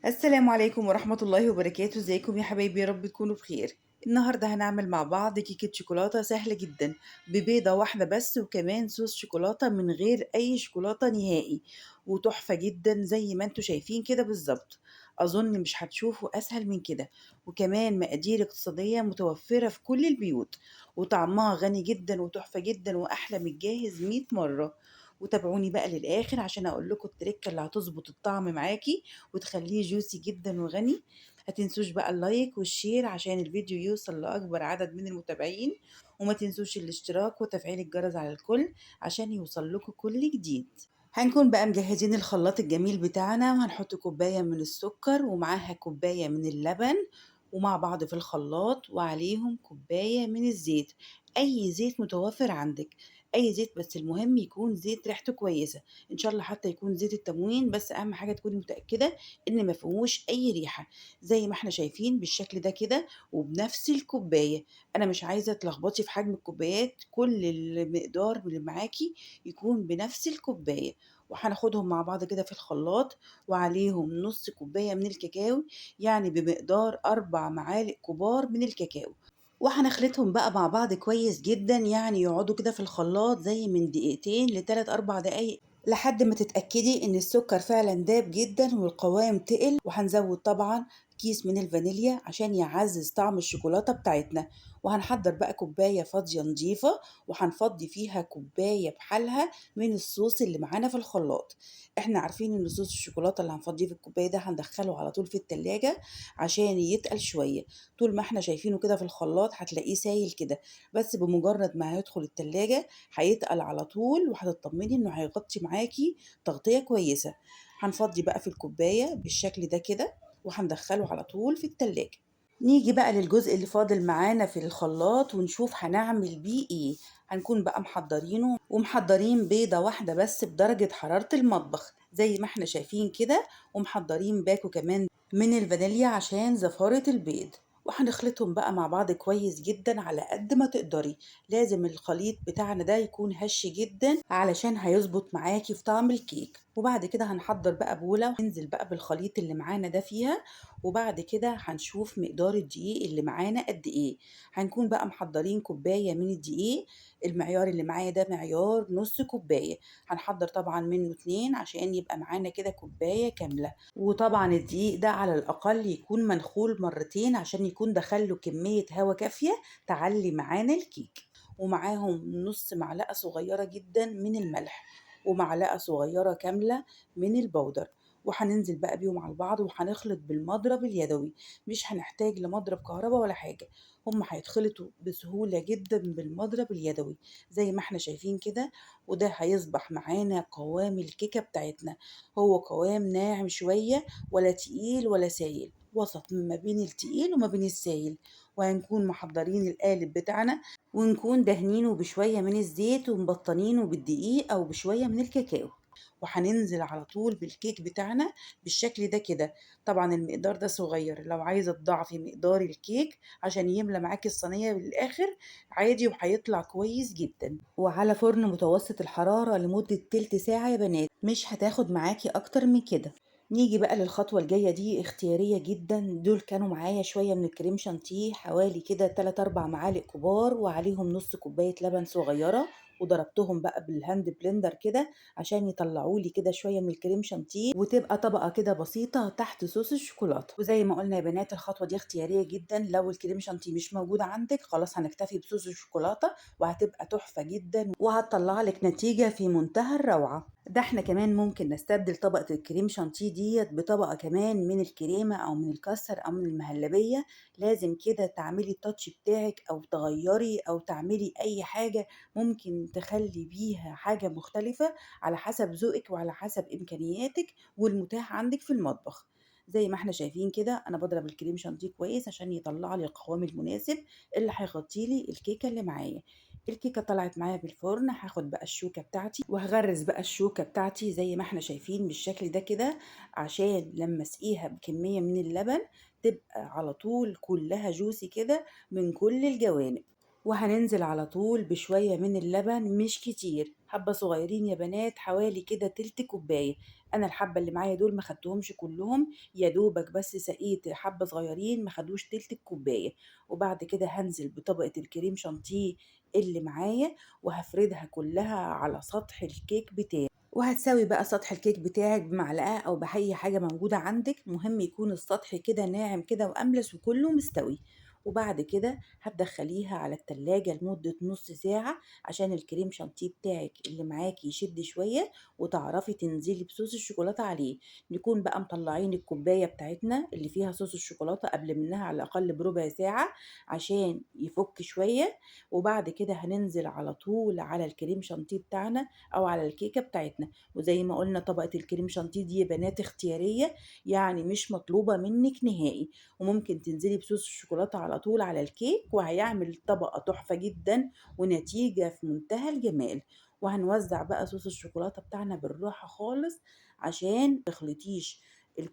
السلام عليكم ورحمة الله وبركاته، ازيكم يا حبايبي؟ يا رب تكونوا بخير. النهاردة هنعمل مع بعض كيكة شوكولاتة سهلة جدا ببيضة واحدة بس، وكمان صوص شوكولاتة من غير أي شوكولاتة نهائي، وتحفة جدا زي ما انتوا شايفين كده بالظبط. أظن مش هتشوفوا أسهل من كده، وكمان مقادير اقتصادية متوفرة في كل البيوت، وطعمها غني جدا وتحفة جدا وأحلى من الجاهز 100 مرة. وتابعوني بقى للآخر عشان أقول لكم التركة اللي هتظبط الطعم معاكي وتخليه جوسي جدا وغني. هتنسوش بقى اللايك والشير عشان الفيديو يوصل لأكبر عدد من المتابعين، وما تنسوش الاشتراك وتفعيل الجرس على الكل عشان يوصل لكم كل جديد. هنكون بقى مجهزين الخلاط الجميل بتاعنا، وهنحط كوباية من السكر ومعاها كوباية من اللبن ومع بعض في الخلاط، وعليهم كوباية من الزيت، أي زيت متوفر عندك، أي زيت، بس المهم يكون زيت ريحته كويسة. إن شاء الله حتى يكون زيت التموين، بس أهم حاجة تكوني متأكدة إن ما فيهوش أي ريحة. زي ما احنا شايفين بالشكل ده كده وبنفس الكوباية. أنا مش عايزة تلخبطي في حجم الكوبايات، كل المقدار اللي معاكي يكون بنفس الكوباية. وهناخدهم مع بعض كده في الخلاط، وعليهم نص كوباية من الكاكاو، يعني بمقدار 4 معالق كبار من الكاكاو. وهنخلطهم بقى مع بعض كويس جدا، يعني يقعدوا كده في الخلاط زي من دقيقتين لتلات أربع دقايق لحد ما تتأكدي إن السكر فعلا داب جدا والقوام تقل. وهنزود طبعا كيس من الفانيليا عشان يعزز طعم الشوكولاتة بتاعتنا. وهنحضر بقى كوباية فاضية نظيفة، وهنفضي فيها كوباية بحالها من الصوص اللي معانا في الخلاط. احنا عارفين ان صوص الشوكولاتة اللي هنفضيه في الكوباية ده هندخله على طول في التلاجة عشان يتقل شوية. طول ما احنا شايفينه كده في الخلاط هتلاقيه سايل كده، بس بمجرد ما هيدخل التلاجة هيتقل على طول، وهتطمني انه هيغطي معاكي تغطية كويسة. هنفضي بقى في الكوباية بالشكل ده كده، وهندخله على طول في التلاجة. نيجي بقى للجزء اللي فاضل معانا في الخلاط ونشوف هنعمل بيه ايه. هنكون بقى محضرينه ومحضرين بيضة واحدة بس بدرجة حرارة المطبخ زي ما احنا شايفين كده، ومحضرين باكو كمان من الفانيليا عشان زفارة البيض. وهنخلطهم بقى مع بعض كويس جدا على قد ما تقدري. لازم الخليط بتاعنا ده يكون هش جدا علشان هيظبط معاكي في طعم الكيك. وبعد كده هنحضر بقى بولة وننزل بقى بالخليط اللي معانا ده فيها، وبعد كده هنشوف مقدار الدقيق اللي معانا قد ايه. هنكون بقى محضرين كوباية من الدقيق، المعيار اللي معايا ده معيار نص كوباية. هنحضر طبعا منه 2 عشان يبقى معانا كده كوباية كاملة. وطبعا الدقيق ده على الأقل يكون منخول مرتين عشان يكون دخله كمية هواء كافية تعلي معانا الكيك. ومعاهم نص معلقة صغيرة جدا من الملح، ومعلقة صغيرة كاملة من البودر. وهننزل بقى بيهم على بعض وهنخلط بالمضرب اليدوي، مش هنحتاج لمضرب كهرباء ولا حاجة. هم هيتخلطوا بسهولة جدا بالمضرب اليدوي زي ما احنا شايفين كده. وده هيصبح معانا قوام الكيكة بتاعتنا، هو قوام ناعم شوية، ولا تقيل ولا سايل، وسط ما بين التقيل وما بين السايل. وهنكون محضرين القالب بتاعنا، ونكون دهنينه بشوية من الزيت ومبطنينه بالدقيق أو بشوية من الكاكاو. وهننزل على طول بالكيك بتاعنا بالشكل ده كده. طبعا المقدار ده صغير، لو عايزة تضاعفي مقدار الكيك عشان يملى معاكي الصينية للآخر عادي، وهيطلع كويس جدا. وعلى فرن متوسط الحرارة لمدة تلت ساعة يا بنات، مش هتاخد معاكي أكتر من كده. نيجي بقى للخطوة الجاية، دي اختيارية جدا. دول كانوا معايا شوية من الكريم شانتيه، حوالي كده 3 4 معالق كبار، وعليهم نص كوباية لبن صغيرة، وضربتهم بقى بالهاند بلندر كده عشان يطلعوا لي كده شويه من الكريم شانتيه، وتبقى طبقه كده بسيطه تحت صوص الشوكولاته. وزي ما قلنا يا بنات الخطوه دي اختياريه جدا، لو الكريم شانتيه مش موجود عندك خلاص هنكتفي بصوص الشوكولاته، وهتبقى تحفه جدا وهتطلع لك نتيجه في منتهى الروعه. ده احنا كمان ممكن نستبدل طبقه الكريم شانتيه ديت بطبقه كمان من الكريمه او من الكاستر او من المهلبيه. لازم كده تعملي التاتش بتاعك، او تغيري او تعملي اي حاجه ممكن تخلي بيها حاجه مختلفه على حسب ذوقك وعلى حسب إمكانياتك والمتاح عندك في المطبخ. زي ما احنا شايفين كده أنا بضرب الكريم شانتيه كويس عشان يطلع لي القوام المناسب اللي هيغطي لي الكيكة اللي معايا. الكيكة طلعت معايا بالفرن، هاخد بقى الشوكة بتاعتي وهغرز بقى الشوكة بتاعتي زي ما احنا شايفين بالشكل ده كده، عشان لما اسقيها بكمية من اللبن تبقى على طول كلها جوسي كده من كل الجوانب. وهننزل على طول بشوية من اللبن مش كتير، حبة صغيرين يا بنات، حوالي كده تلت كوباية. أنا الحبة اللي معايا دول ما خدتهمش كلهم، يا دوبك بس سقيت حبة صغيرين ما خدوش تلت الكوباية. وبعد كده هنزل بطبقة الكريم شانتيه اللي معايا، وهفردها كلها على سطح الكيك بتاعي. وهتساوي بقى سطح الكيك بتاعك بمعلقة أو بأي حاجة موجودة عندك، مهم يكون السطح كده ناعم كده وأملس وكله مستوي. وبعد كده هتدخليها على التلاجة لمدة نص ساعة عشان الكريم شانتيه بتاعك اللي معاكي يشد شوية، وتعرفي تنزلي بصوص الشوكولاتة عليه. نكون بقى مطلعين الكوباية بتاعتنا اللي فيها صوص الشوكولاتة قبل منها على الأقل بربع ساعة عشان يفك شوية. وبعد كده هننزل على طول على الكريم شانتيه بتاعنا أو على الكيكة بتاعتنا. وزي ما قلنا طبقة الكريم شانتيه دي يا بنات اختيارية، يعني مش مطلوبة منك نهائي. وممكن تنزلي بصوص الشوكولاتة على طول على الكيك، وهيعمل طبقة تحفة جدا ونتيجة في منتهى الجمال. وهنوزع بقى صوص الشوكولاتة بتاعنا بالراحة خالص عشان تخلطيش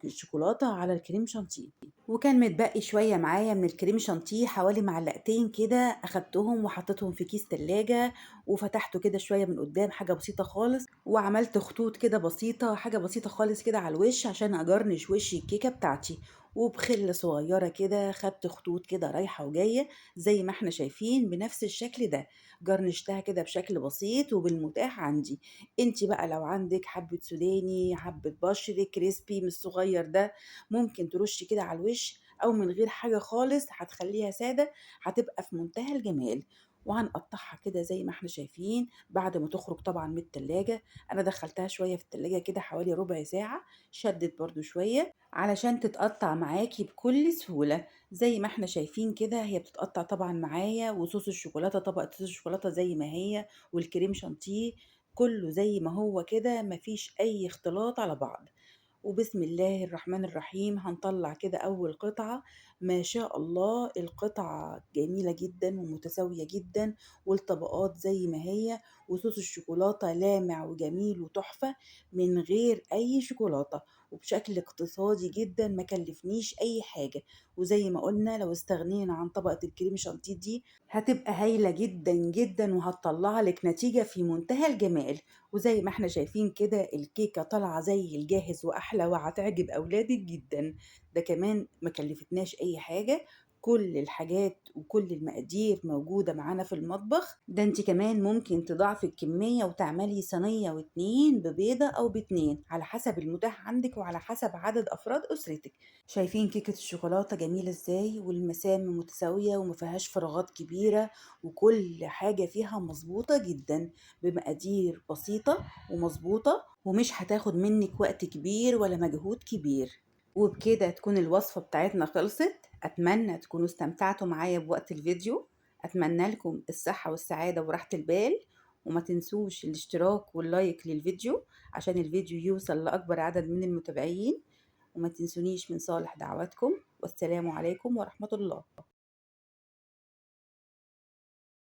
الشوكولاتة على الكريم شانتيه. وكان متبقي شوية معايا من الكريم شانتيه حوالي معلقتين كده، أخدتهم وحطيتهم في كيس تلاجة، وفتحته كده شوية من قدام حاجة بسيطة خالص، وعملت خطوط كده بسيطة، حاجة بسيطة خالص كده على الوش عشان أجرنش وش الكيكة بتاعتي. وبخلة صغيرة كده خدت خطوط كده رايحة وجاية زي ما احنا شايفين بنفس الشكل ده، جرنشتها كده بشكل بسيط وبالمتاح عندي. انتي بقى لو عندك حبة سوداني، حبة بشر كريسبي من الصغير ده، ممكن ترشي كده على الوش، او من غير حاجة خالص هتخليها سادة، هتبقى في منتهى الجمال. وهنقطعها كده زي ما احنا شايفين بعد ما تخرج طبعا من التلاجة. انا دخلتها شوية في التلاجة كده حوالي ربع ساعة، شدت برضو شوية علشان تتقطع معاكي بكل سهولة. زي ما احنا شايفين كده هي بتتقطع طبعا معايا، وصوص الشوكولاتة طبقة صوص الشوكولاتة زي ما هي، والكريم شانتيه كله زي ما هو كده، مفيش اي اختلاط على بعض. وبسم الله الرحمن الرحيم هنطلع كده أول قطعة. ما شاء الله القطعة جميلة جدا ومتساوية جدا، والطبقات زي ما هي، وصوص الشوكولاتة لامع وجميل وتحفة من غير أي شوكولاتة، وبشكل اقتصادي جدا ما كلفنيش أي حاجة. وزي ما قلنا لو استغنينا عن طبقة الكريم شانتيه دي هتبقى هايلة جدا جدا، وهتطلع لك نتيجة في منتهى الجمال. وزي ما احنا شايفين كده الكيكة طالعة زي الجاهز وأحلى، وهتعجب أولادك جدا. ده كمان ما كلفتناش أي حاجة، كل الحاجات وكل المقادير موجودة معانا في المطبخ. ده انت كمان ممكن تضاعفي الكمية وتعملي صينية واتنين ببيضة أو باتنين على حسب المتاح عندك وعلى حسب عدد أفراد أسرتك. شايفين كيكة الشوكولاتة جميلة ازاي، والمسام متساوية ومفيهاش فراغات كبيرة، وكل حاجة فيها مظبوطة جدا بمقادير بسيطة ومظبوطة، ومش هتاخد منك وقت كبير ولا مجهود كبير. وبكده تكون الوصفة بتاعتنا خلصت. أتمنى تكونوا استمتعتوا معايا بوقت الفيديو. أتمنى لكم الصحة والسعادة وراحة البال. وما تنسوش الاشتراك واللايك للفيديو عشان الفيديو يوصل لأكبر عدد من المتابعين. وما تنسونيش من صالح دعواتكم، والسلام عليكم ورحمة الله.